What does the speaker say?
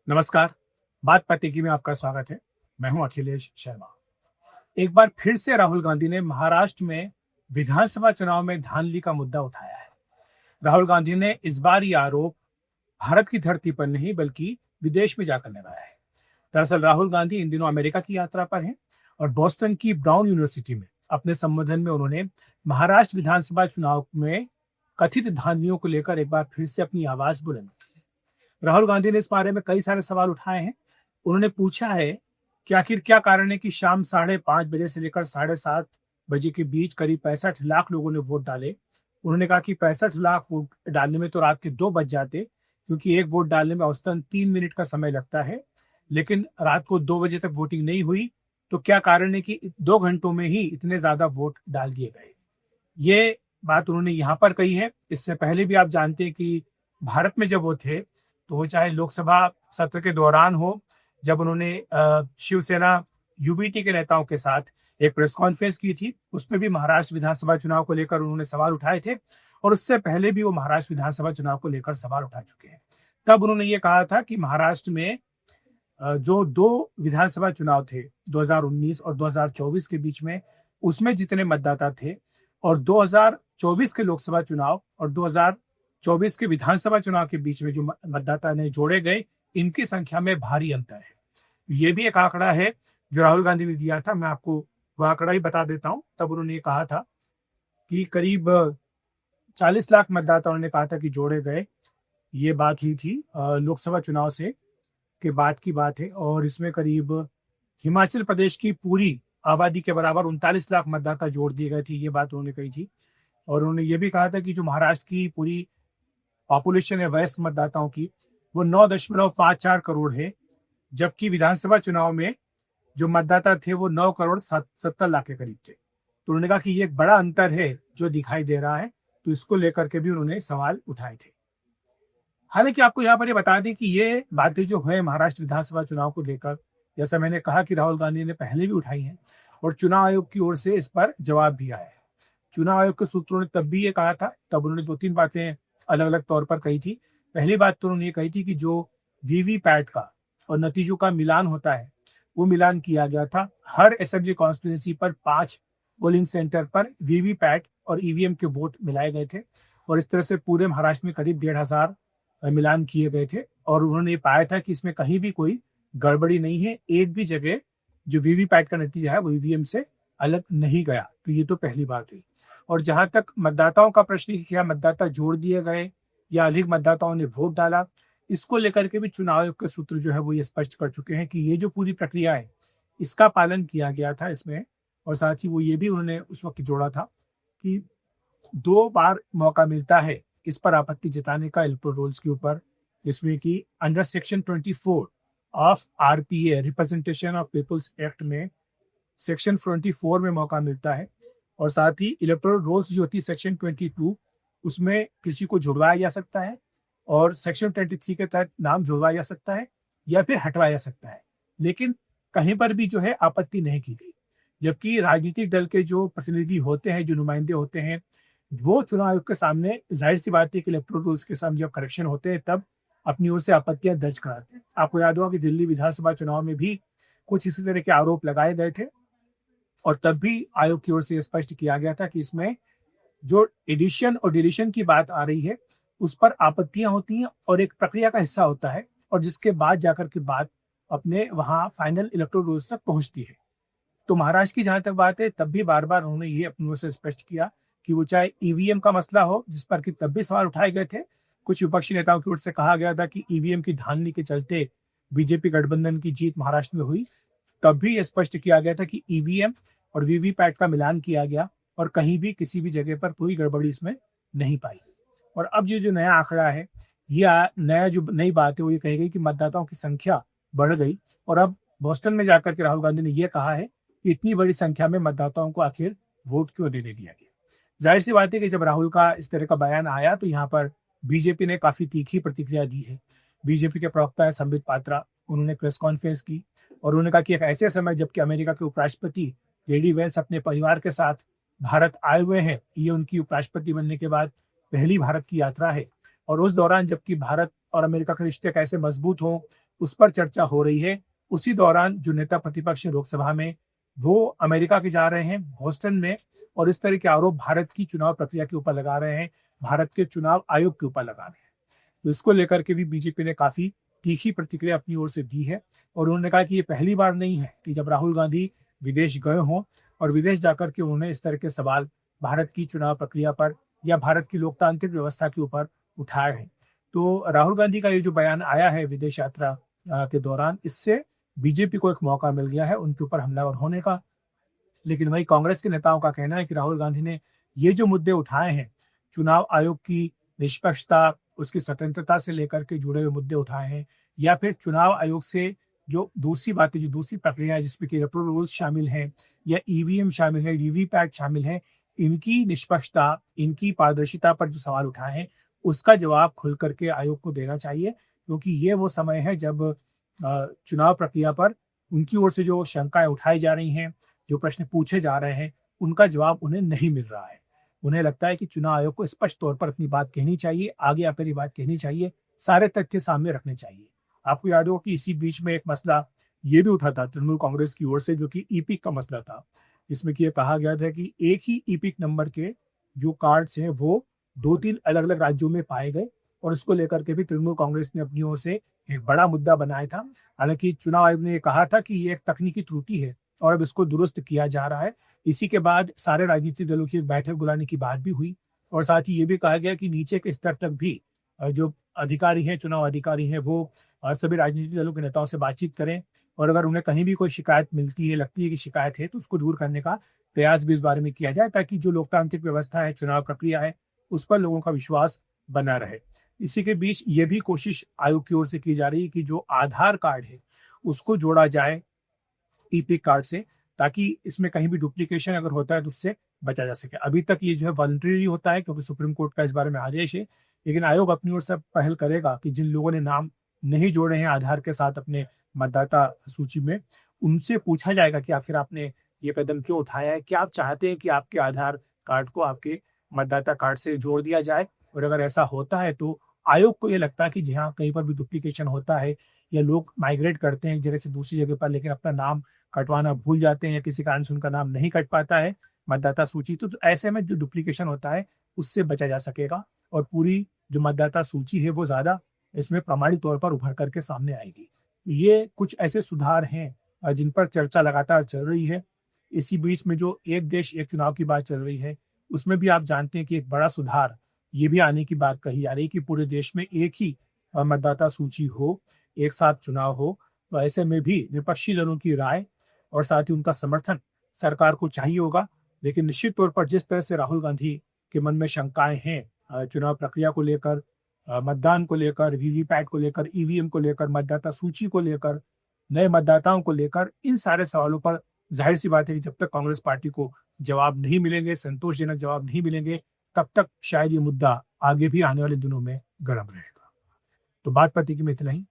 नमस्कार। बात पतेगी में आपका स्वागत है। मैं हूं अखिलेश शर्मा। एक बार फिर से राहुल गांधी ने महाराष्ट्र में विधानसभा चुनाव में धांधली का मुद्दा उठाया है। राहुल गांधी ने इस बार ये आरोप भारत की धरती पर नहीं बल्कि विदेश में जाकर लगाया है। दरअसल राहुल गांधी इन दिनों अमेरिका की यात्रा पर हैं और बोस्टन की ब्राउन यूनिवर्सिटी में अपने संबोधन में उन्होंने महाराष्ट्र विधानसभा चुनाव में कथित धांधलियों को लेकर एक बार फिर से अपनी आवाज बुलंद की। राहुल गांधी ने इस बारे में कई सारे सवाल उठाए हैं। उन्होंने पूछा है कि आखिर क्या कारण है कि शाम 5:30 बजे से लेकर 7:30 बजे के बीच करीब 65 लाख लोगों ने वोट डाले। उन्होंने कहा कि 65 लाख वोट डालने में तो रात के 2 बज जाते, क्योंकि एक वोट डालने में औसतन 3 मिनट का समय लगता है। लेकिन रात को 2 बजे तक वोटिंग नहीं हुई, तो क्या कारण है कि 2 घंटों में ही इतने ज्यादा वोट डाल दिए गए। ये बात उन्होंने यहाँ पर कही है। इससे पहले भी आप जानते हैं कि भारत में जब वो थे, तो वो चाहे लोकसभा सत्र के दौरान हो, जब उन्होंने शिवसेना यूबीटी के नेताओं के साथ एक प्रेस कॉन्फ्रेंस की थी, उसमें भी महाराष्ट्र विधानसभा चुनाव को लेकर उन्होंने सवाल उठाए थे। और उससे पहले भी वो महाराष्ट्र विधानसभा चुनाव को लेकर सवाल उठा चुके हैं। तब उन्होंने ये कहा था कि महाराष्ट्र में जो 2 विधानसभा चुनाव थे, 2019 और 2024 के बीच में, उसमें जितने मतदाता थे और 2024 के लोकसभा चुनाव और 2024 के विधानसभा चुनाव के बीच में जो मतदाता ने जोड़े गए, इनकी संख्या में भारी अंतर है। ये भी एक आंकड़ा है जो राहुल गांधी ने दिया था। मैं आपको वो आंकड़ा ही बता देता हूं। तब उन्होंने कहा था कि करीब 40 लाख मतदाताओं ने कहा था कि जोड़े गए। ये बात हुई थी लोकसभा चुनाव से के बाद की बात है। और इसमें करीब हिमाचल प्रदेश की पूरी आबादी के बराबर 39 लाख मतदाता जोड़ दिए गए थे। ये बात उन्होंने कही थी। और उन्होंने ये भी कहा था कि जो महाराष्ट्र की पूरी पॉपुलेशन है वयस्क मतदाताओं की, वो 9.54 करोड़ है, जबकि विधानसभा चुनाव में जो मतदाता थे वो 9 करोड़ 70 लाख के करीब थे। तो उन्होंने कहा कि ये एक बड़ा अंतर है जो दिखाई दे रहा है। तो इसको लेकर के भी उन्होंने सवाल उठाए थे। हालांकि आपको यहाँ पर ये बता दें कि ये बातें जो है महाराष्ट्र विधानसभा चुनाव को लेकर, जैसा मैंने कहा कि राहुल गांधी ने पहले भी उठाई हैं और चुनाव आयोग की ओर से इस पर जवाब भी आया है। चुनाव आयोग के सूत्रों ने तब भी ये कहा था, तब उन्होंने 2-3 बातें अलग अलग तौर पर कही थी। पहली बात तो उन्होंने ये कही थी कि जो वीवीपैट का और नतीजों का मिलान होता है, वो मिलान किया गया था। हर असेंबली कॉन्स्टिट्यूंसी पर 5 पोलिंग सेंटर पर वीवीपैट और ईवीएम के वोट मिलाए गए थे। और इस तरह से पूरे महाराष्ट्र में करीब 1,500 मिलान किए गए थे। और उन्होंने ये पाया था कि इसमें कहीं भी कोई गड़बड़ी नहीं है। एक भी जगह जो वीवीपैट का नतीजा है वो ईवीएम से अलग नहीं गया। तो ये तो पहली बात हुई। और जहां तक मतदाताओं का प्रश्न कि क्या मतदाता जोड़ दिए गए या अधिक मतदाताओं ने वोट डाला, इसको लेकर के भी चुनाव आयोग के सूत्र जो है वो ये स्पष्ट कर चुके हैं कि ये जो पूरी प्रक्रिया है, इसका पालन किया गया था इसमें। और साथ ही वो ये भी उन्होंने उस वक्त जोड़ा था कि 2 बार मौका मिलता है इस पर आपत्ति जताने का इलेक्टोरल रोल्स के ऊपर, जिसमें कि under section 24 of RPA representation of people's act में सेक्शन 24 में मौका मिलता है। और साथ ही इलेक्टोरल रोल्स जो होती है सेक्शन 22, उसमें किसी को जुड़वाया जा सकता है और सेक्शन 23 के तहत नाम जुड़वाया जा सकता है या फिर हटवाया जा सकता है। लेकिन कहीं पर भी जो है आपत्ति नहीं की गई। जबकि राजनीतिक दल के जो प्रतिनिधि होते हैं, जो नुमाइंदे होते हैं, वो चुनाव आयोग के सामने जाहिर सी बात है कि इलेक्टोरल रूल्स के सामने जब करेक्शन होते हैं तब अपनी ओर से आपत्तियां दर्ज कराते हैं। आपको याद होगा कि दिल्ली विधानसभा चुनाव में भी कुछ इसी तरह के आरोप लगाए गए थे और तब भी आयोग की ओर से स्पष्ट किया गया था कि इसमें जो एडिशन और डिलीशन की बात आ रही है उस पर आपत्तियां होती हैं और एक प्रक्रिया का हिस्सा होता है, और जिसके बाद जाकर के बात अपने वहां फाइनल इलेक्टोरल रूल्स तक पहुंचती है। तो महाराष्ट्र की जहां तक बात है, तब भी बार बार उन्होंने ये अपनी ओर से स्पष्ट किया कि वो चाहे ईवीएम का मसला हो, जिस पर कि तब भी सवाल उठाए गए थे। कुछ विपक्षी नेताओं की ओर से कहा गया था कि ईवीएम की धांधली के चलते बीजेपी गठबंधन की जीत महाराष्ट्र में हुई। तब भी ये स्पष्ट किया गया था कि ईवीएम और वीवीपैट का मिलान किया गया और कहीं भी किसी भी जगह पर कोई गड़बड़ी इसमें नहीं पाई गई। और अब ये जो नया आंकड़ा है, ये नया जो नई बात है वो ये कही गई कि मतदाताओं की संख्या बढ़ गई। और अब बोस्टन में जाकर के राहुल गांधी ने यह कहा है कि इतनी बड़ी संख्या में मतदाताओं को आखिर वोट क्यों देने दिया गया। जाहिर सी बात है कि जब राहुल का इस तरह का बयान आया तो यहाँ पर बीजेपी ने काफी तीखी प्रतिक्रिया दी है। बीजेपी के प्रवक्ता है संबित पात्रा, उन्होंने प्रेस कॉन्फ्रेंस की और उन्होंने कहा कि एक ऐसे समय जबकि अमेरिका के उपराष्ट्रपति जेडी वेंस अपने परिवार के साथ भारत आए हुए हैं, ये उनकी उपराष्ट्रपति बनने के बाद पहली भारत की यात्रा है। और उस दौरान जबकि भारत और अमेरिका के रिश्ते कैसे मजबूत हों, उस पर चर्चा हो रही है। उसी दौरान जो नेता प्रतिपक्ष हैं लोकसभा में, वो अमेरिका के जा रहे हैं, बोस्टन में, और इस तरह के आरोप भारत की चुनाव प्रक्रिया के ऊपर लगा रहे हैं, भारत के चुनाव आयोग के ऊपर लगा रहे हैं। तो इसको लेकर के भी बीजेपी ने काफी तीखी प्रतिक्रिया अपनी ओर से दी है और उन्होंने कहा कि ये पहली बार नहीं है कि जब राहुल गांधी विदेश गए हों और विदेश जाकर के उन्होंने इस तरह के सवाल भारत की चुनाव प्रक्रिया पर या भारत की लोकतांत्रिक व्यवस्था के ऊपर उठाए हैं। तो राहुल गांधी का ये जो बयान आया है विदेश यात्रा के दौरान, इससे बीजेपी को एक मौका मिल गया है उनके ऊपर हमलावर होने का। लेकिन वही कांग्रेस के नेताओं का कहना है कि राहुल गांधी ने ये जो मुद्दे उठाए हैं, चुनाव आयोग की निष्पक्षता, उसकी स्वतंत्रता से लेकर के जुड़े हुए मुद्दे उठाए हैं, या फिर चुनाव आयोग से जो दूसरी बातें, जो दूसरी प्रक्रिया है जिसमें कि इलेक्टोरल रूल्स शामिल हैं या ईवीएम शामिल है, वीवीपैट शामिल है, इनकी निष्पक्षता, इनकी पारदर्शिता पर जो सवाल उठाए हैं, उसका जवाब खुल करके आयोग को देना चाहिए, क्योंकि ये वो समय है जब चुनाव प्रक्रिया पर उनकी ओर से जो शंकाएं उठाई जा रही हैं, जो प्रश्न पूछे जा रहे हैं, उनका जवाब उन्हें नहीं मिल रहा है। उन्हें लगता है कि चुनाव आयोग को स्पष्ट तौर पर अपनी बात कहनी चाहिए, आगे आकर ये बात कहनी चाहिए, सारे तथ्य सामने रखने चाहिए। आपको याद हो कि इसी बीच में एक मसला ये भी उठा था तृणमूल कांग्रेस की ओर से, जो कि ईपिक का मसला था, जिसमें कि ये कहा गया था कि एक ही ईपिक नंबर के जो कार्ड्स हैं वो 2-3 अलग-अलग राज्यों में पाए गए, और इसको लेकर के भी तृणमूल कांग्रेस ने अपनी ओर से एक बड़ा मुद्दा बनाया था। हालांकि चुनाव आयोग ने ये कहा था कि ये एक तकनीकी त्रुटि है और अब इसको दुरुस्त किया जा रहा है। इसी के बाद सारे राजनीतिक दलों की एक बैठक बुलाने की बात भी हुई, और साथ ही ये भी कहा गया कि नीचे के स्तर तक भी जो अधिकारी हैं, चुनाव अधिकारी हैं, वो सभी राजनीतिक दलों के नेताओं से बातचीत करें, और अगर उन्हें कहीं भी कोई शिकायत मिलती है, लगती है कि शिकायत है, तो उसको दूर करने का प्रयास भी इस बारे में किया जाए, ताकि जो लोकतांत्रिक व्यवस्था है, चुनाव प्रक्रिया है, उस पर लोगों का विश्वास बना रहे। इसी के बीच ये भी कोशिश आयोग की ओर से की जा रही है कि जो आधार कार्ड है उसको जोड़ा जाए ईपिक कार्ड से, ताकि इसमें कहीं भी डुप्लीकेशन अगर होता है तो उससे बचा जा सके। अभी तक ये जो है वॉलंटरी होता है, क्योंकि सुप्रीम कोर्ट का इस बारे में आदेश है, लेकिन आयोग अपनी ओर से पहल करेगा कि जिन लोगों ने नाम नहीं जोड़े हैं आधार के साथ अपने मतदाता सूची में, उनसे पूछा जाएगा कि आखिर आपने ये कदम क्यों उठाया है, क्या आप चाहते हैं कि आपके आधार कार्ड को आपके मतदाता कार्ड से जोड़ दिया जाए। और अगर ऐसा होता है तो आयोग को ये लगता है कि जहाँ कहीं पर भी डुप्लीकेशन होता है या लोग माइग्रेट करते हैं एक जगह से दूसरी जगह पर, लेकिन अपना नाम कटवाना भूल जाते हैं या किसी कारण से उनका नाम नहीं कट पाता है मतदाता सूची, तो ऐसे में जो डुप्लीकेशन होता है उससे बचा जा सकेगा, और पूरी जो मतदाता सूची है वो ज़्यादा इसमें प्रमाणित तौर पर उभर करके सामने आएगी। ये कुछ ऐसे सुधार हैं जिन पर चर्चा लगातार चल रही है। इसी बीच में जो एक देश एक चुनाव की बात चल रही है, उसमें भी आप जानते हैं कि एक बड़ा सुधार ये भी आने की बात कही जा रही है कि पूरे देश में एक ही मतदाता सूची हो, एक साथ चुनाव हो। तो ऐसे में भी विपक्षी दलों की राय और साथ ही उनका समर्थन सरकार को चाहिए होगा। लेकिन निश्चित तौर पर जिस तरह से राहुल गांधी के मन में शंकाएं हैं चुनाव प्रक्रिया को लेकर, मतदान को लेकर, वीवीपैट को लेकर, ईवीएम को लेकर, मतदाता सूची को लेकर, नए मतदाताओं को लेकर, इन सारे सवालों पर जाहिर सी बात है कि जब तक कांग्रेस पार्टी को जवाब नहीं मिलेंगे, संतोषजनक जवाब नहीं मिलेंगे, तब तक शायद ये मुद्दा आगे भी आने वाले दिनों में गर्म रहेगा। तो बात पति की में इतना ही।